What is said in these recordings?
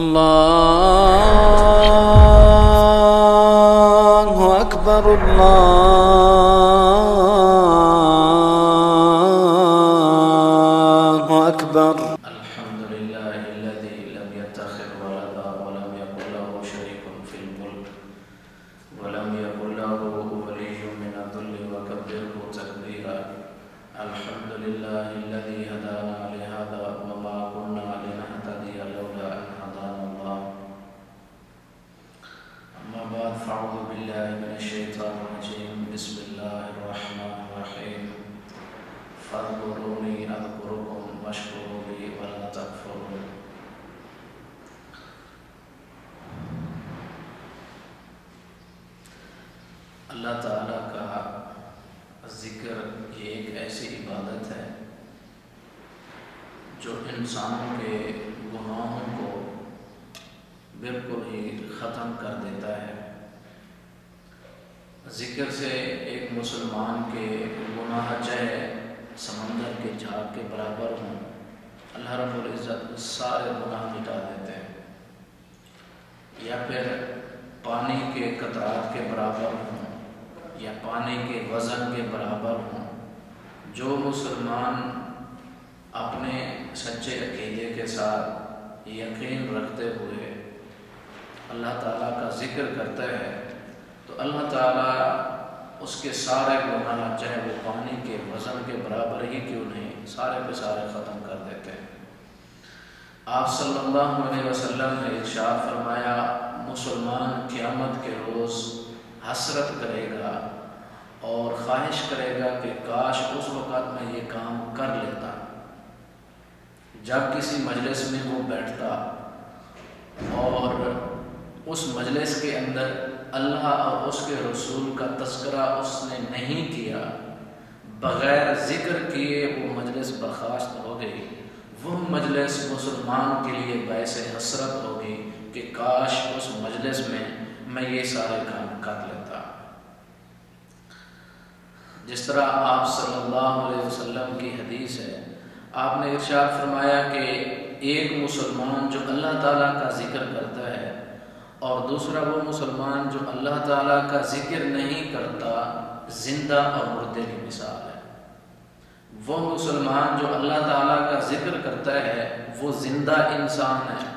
الله أكبر الله أكبر. الحمد لله الذي لم يتخذ ولدا ولم يكن له شريك في الملك ولم يكن له ولي من الذل وكبره تكبيرا. الحمد لله الذي هدانا لهذا وما كنا لنهتدي لولا أن هدانا الله. أما بعد فأعوذ بالله من الشيطان الرجيم. بسم الله الرحمن الرحيم. فاذكروني أذكركم واشكروا لي ولا تكفرون. اللہ تعالیٰ کا ذکر یہ ایک ایسی عبادت ہے جو انسانوں کے گناہوں کو بالکل ہی ختم کر دیتا ہے۔ ذکر سے ایک مسلمان کے گناہ چاہے سمندر کے جھاگ کے برابر ہوں، اللہ رب العزت سارے گناہ مٹا دیتے ہیں، یا پھر پانی کے قطرات کے برابر ہوں یا پانی کے وزن کے برابر ہوں۔ جو مسلمان اپنے سچے عقیدے کے ساتھ یقین رکھتے ہوئے اللہ تعالیٰ کا ذکر کرتا ہے تو اللہ تعالیٰ اس کے سارے گناہ چاہے وہ پانی کے وزن کے برابر ہی کیوں نہیں سارے کے سارے ختم کر دیتے ہیں۔ آپ صلی اللہ علیہ وسلم نے ارشاد فرمایا، مسلمان قیامت کے روز حسرت کرے گا اور خواہش کرے گا کہ کاش اس وقت میں یہ کام کر لیتا، جب کسی مجلس میں وہ بیٹھتا اور اس مجلس کے اندر اللہ اور اس کے رسول کا تذکرہ اس نے نہیں کیا، بغیر ذکر کیے وہ مجلس برخاست ہو گئی، وہ مجلس مسلمان کے لیے باعث حسرت ہوگی کہ کاش اس مجلس میں یہ سارے کام کر لیتا۔ جس طرح آپ صلی اللہ علیہ وسلم کی حدیث ہے، آپ نے ارشاد فرمایا کہ ایک مسلمان جو اللہ تعالیٰ کا ذکر کرتا ہے اور دوسرا وہ مسلمان جو اللہ تعالیٰ کا ذکر نہیں کرتا، زندہ اور مردے کی مثال ہے۔ وہ مسلمان جو اللہ تعالیٰ کا ذکر کرتا ہے وہ زندہ انسان ہے،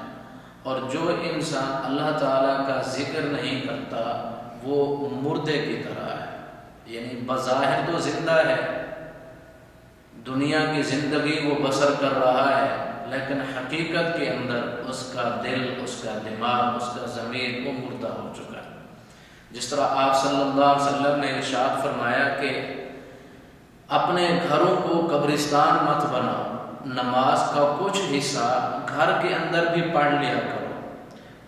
اور جو انسان اللہ تعالیٰ کا ذکر نہیں کرتا وہ مردے کی طرح ہے۔ یعنی بظاہر تو زندہ ہے، دنیا کی زندگی وہ بسر کر رہا ہے، لیکن حقیقت کے اندر اس کا دل، اس کا دماغ، اس کا ضمیر وہ مردہ ہو چکا ہے۔ جس طرح آپ صلی اللہ علیہ وسلم نے ارشاد فرمایا کہ اپنے گھروں کو قبرستان مت بناؤ، نماز کا کچھ حصہ گھر کے اندر بھی پڑھ لیا کرو۔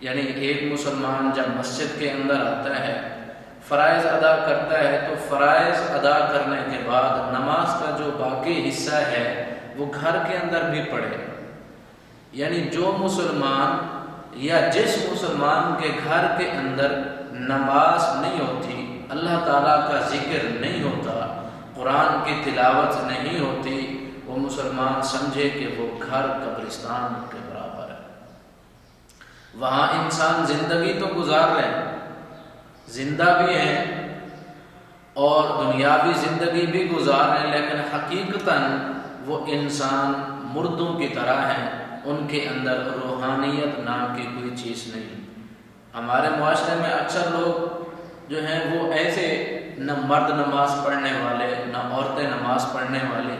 یعنی ایک مسلمان جب مسجد کے اندر آتا ہے، فرائض ادا کرتا ہے، تو فرائض ادا کرنے کے بعد نماز کا جو باقی حصہ ہے وہ گھر کے اندر بھی پڑھے۔ یعنی جو مسلمان یا جس مسلمان کے گھر کے اندر نماز نہیں ہوتی، اللہ تعالیٰ کا ذکر نہیں ہوتا، قرآن کی تلاوت نہیں ہوتی، وہ مسلمان سمجھے کہ وہ گھر قبرستان کے برابر ہے۔ وہاں انسان زندگی تو گزار رہے ہیں، زندہ بھی ہیں اور دنیاوی زندگی بھی گزار رہے ہیں، لیکن حقیقتاً وہ انسان مردوں کی طرح ہیں، ان کے اندر روحانیت نام کی کوئی چیز نہیں۔ ہمارے معاشرے میں اکثر لوگ جو ہیں وہ ایسے نہ مرد نماز پڑھنے والے نہ عورتیں نماز پڑھنے والی،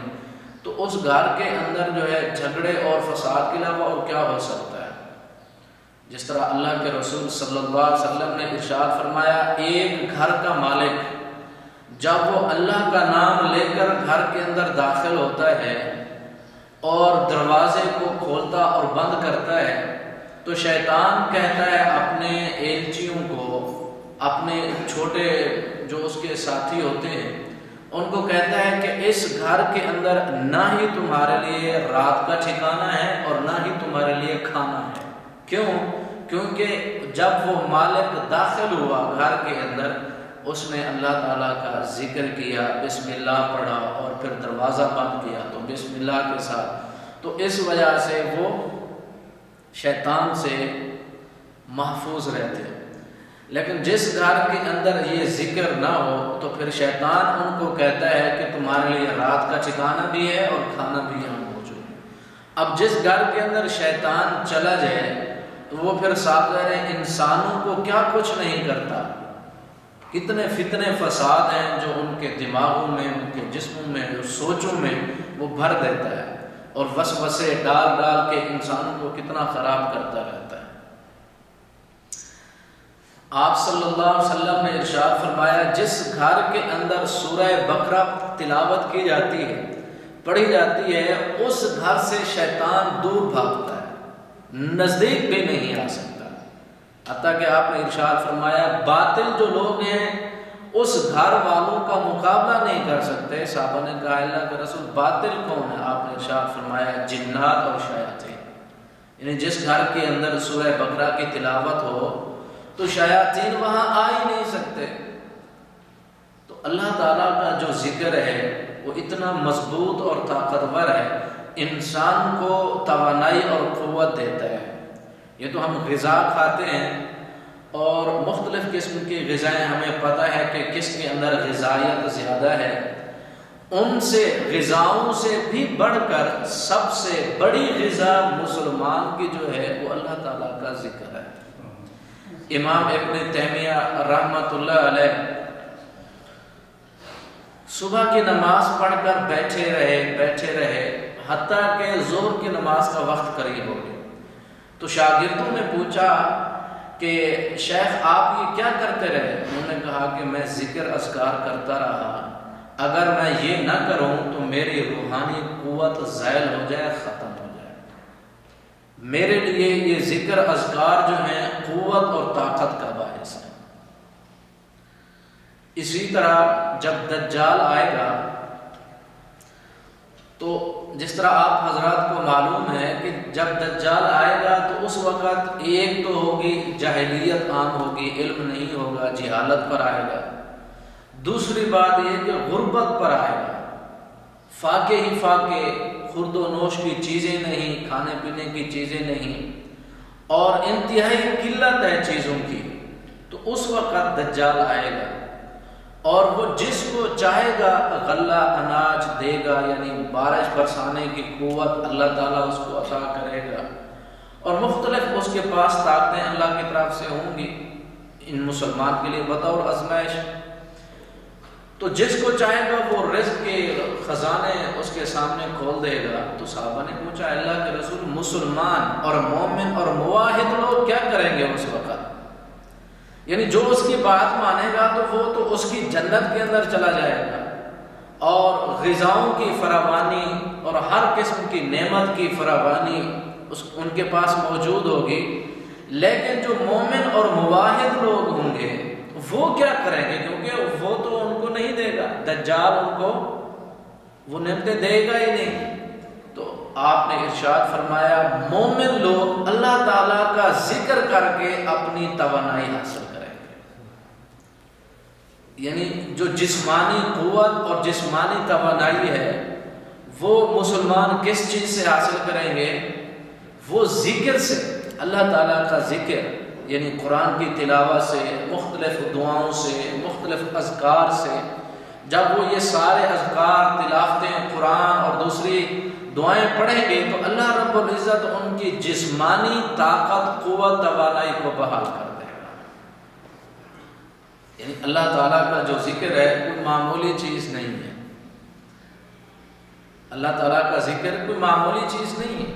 تو اس گھر کے اندر جو ہے جھگڑے اور فساد کے علاوہ اور کیا ہو سکتا ہے؟ جس طرح اللہ کے رسول صلی اللہ علیہ وسلم نے ارشاد فرمایا، ایک گھر کا مالک جب وہ اللہ کا نام لے کر گھر کے اندر داخل ہوتا ہے اور دروازے کو کھولتا اور بند کرتا ہے تو شیطان کہتا ہے اپنے ایلچیوں کو، اپنے چھوٹے جو اس کے ساتھی ہوتے ہیں ان کو کہتا ہے کہ اس گھر کے اندر نہ ہی تمہارے لیے رات کا ٹھکانہ ہے اور نہ ہی تمہارے لیے کھانا ہے۔ کیوں؟ کیونکہ جب وہ مالک داخل ہوا گھر کے اندر، اس نے اللہ تعالیٰ کا ذکر کیا، بسم اللہ پڑھا اور پھر دروازہ بند کیا تو بسم اللہ کے ساتھ، تو اس وجہ سے وہ شیطان سے محفوظ رہتے ہیں۔ لیکن جس گھر کے اندر یہ ذکر نہ ہو تو پھر شیطان ان کو کہتا ہے کہ تمہارے لیے رات کا ٹھکانہ بھی ہے اور کھانا بھی یہاں موجود ہے۔ اب جس گھر کے اندر شیطان چلا جائے تو وہ پھر ساتھ انسانوں کو کیا کچھ نہیں کرتا، کتنے فتنے فساد ہیں جو ان کے دماغوں میں، ان کے جسموں میں، جو سوچوں میں وہ بھر دیتا ہے، اور وسوسے ڈال ڈال کے انسانوں کو کتنا خراب کرتا رہتا ہے۔ آپ صلی اللہ علیہ وسلم نے ارشاد فرمایا، جس گھر کے اندر سورہ بقرہ تلاوت کی جاتی ہے، پڑھی جاتی ہے، اس گھر سے شیطان دور بھاگتا ہے، نزدیک بھی نہیں آ سکتا۔ حتیٰ کہ آپ نے ارشاد فرمایا باطل جو لوگ ہیں اس گھر والوں کا مقابلہ نہیں کر سکتے۔ صحابہ نے کہا اللہ کے رسول باطل کون ہے؟ آپ نے ارشاد فرمایا جنات اور شیاطین، یعنی جس گھر کے اندر سورہ بقرہ کی تلاوت ہو تو شیاطین وہاں آ ہی نہیں سکتے۔ تو اللہ تعالیٰ کا جو ذکر ہے وہ اتنا مضبوط اور طاقتور ہے، انسان کو توانائی اور قوت دیتا ہے۔ یہ تو ہم غذا کھاتے ہیں اور مختلف قسم کی غذائیں ہمیں پتہ ہے کہ کس کے اندر غذائیت زیادہ ہے، ان سے غذاؤں سے بھی بڑھ کر سب سے بڑی غذا مسلمان کی جو ہے وہ اللہ تعالیٰ کا ذکر ہے۔ امام ابن تیمیہ رحمۃ اللہ علیہ صبح کی نماز پڑھ کر بیٹھے رہے حتیٰ کہ ظہر کی نماز کا وقت قریب ہو گیا۔ تو شاگردوں نے پوچھا کہ شیخ آپ یہ کیا کرتے رہے؟ انہوں نے کہا کہ میں ذکر اذکار کرتا رہا، اگر میں یہ نہ کروں تو میری روحانی قوت زائل ہو جائے، ختم ہو جائے۔ میرے لیے یہ ذکر اذکار جو ہیں قوت اور طاقت کا باعث ہے۔ اسی طرح جب دجال آئے گا تو جس طرح آپ حضرات کو معلوم ہے کہ جب دجال آئے گا تو اس وقت ایک تو ہوگی جاہلیت عام ہوگی، علم نہیں ہوگا، جہالت پر آئے گا۔ دوسری بات یہ کہ غربت پر آئے گا، فاقے ہی فاقے، خورد و نوش کی چیزیں نہیں، کھانے پینے کی چیزیں نہیں، اور انتہائی قلت ہے چیزوں کی۔ تو اس وقت دجال آئے گا اور وہ جس کو چاہے گا غلہ اناج دے گا، یعنی بارش برسانے کی قوت اللہ تعالیٰ اس کو عطا کرے گا، اور مختلف اس کے پاس طاقتیں اللہ کی طرف سے ہوں گی ان مسلمان کے لیے بطور آزمائش۔ تو جس کو چاہے گا وہ رزق کے خزانے اس کے سامنے کھول دے گا۔ تو صحابہ نے پوچھا اللہ کے رسول مسلمان اور مومن اور موحد لوگ کیا کریں گے اس وقت؟ یعنی جو اس کی بات مانے گا تو وہ تو اس کی جنت کے اندر چلا جائے گا، اور غذاؤں کی فراوانی اور ہر قسم کی نعمت کی فراوانی ان کے پاس موجود ہوگی۔ لیکن جو مومن اور موحد لوگ ہوں گے وہ کیا کریں گے؟ کیونکہ وہ تو ان کو نہیں دے گا، دجال ان کو وہ نعمتیں دے گا ہی نہیں۔ تو آپ نے ارشاد فرمایا مومن لوگ اللہ تعالیٰ کا ذکر کر کے اپنی توانائی حاصل کریں گے۔ یعنی جو جسمانی قوت اور جسمانی توانائی ہے وہ مسلمان کس چیز سے حاصل کریں گے؟ وہ ذکر سے، اللہ تعالیٰ کا ذکر، یعنی قرآن کی تلاوت سے، مختلف دعاؤں سے، مختلف اذکار سے۔ جب وہ یہ سارے اذکار، تلاوتیں، قرآن اور دوسری دعائیں پڑھیں گے تو اللہ رب العزت ان کی جسمانی طاقت، قوت، توانائی کو بحال کر دے گا۔ یعنی اللہ تعالیٰ کا جو ذکر ہے کوئی معمولی چیز نہیں ہے، اللہ تعالیٰ کا ذکر کوئی معمولی چیز نہیں ہے۔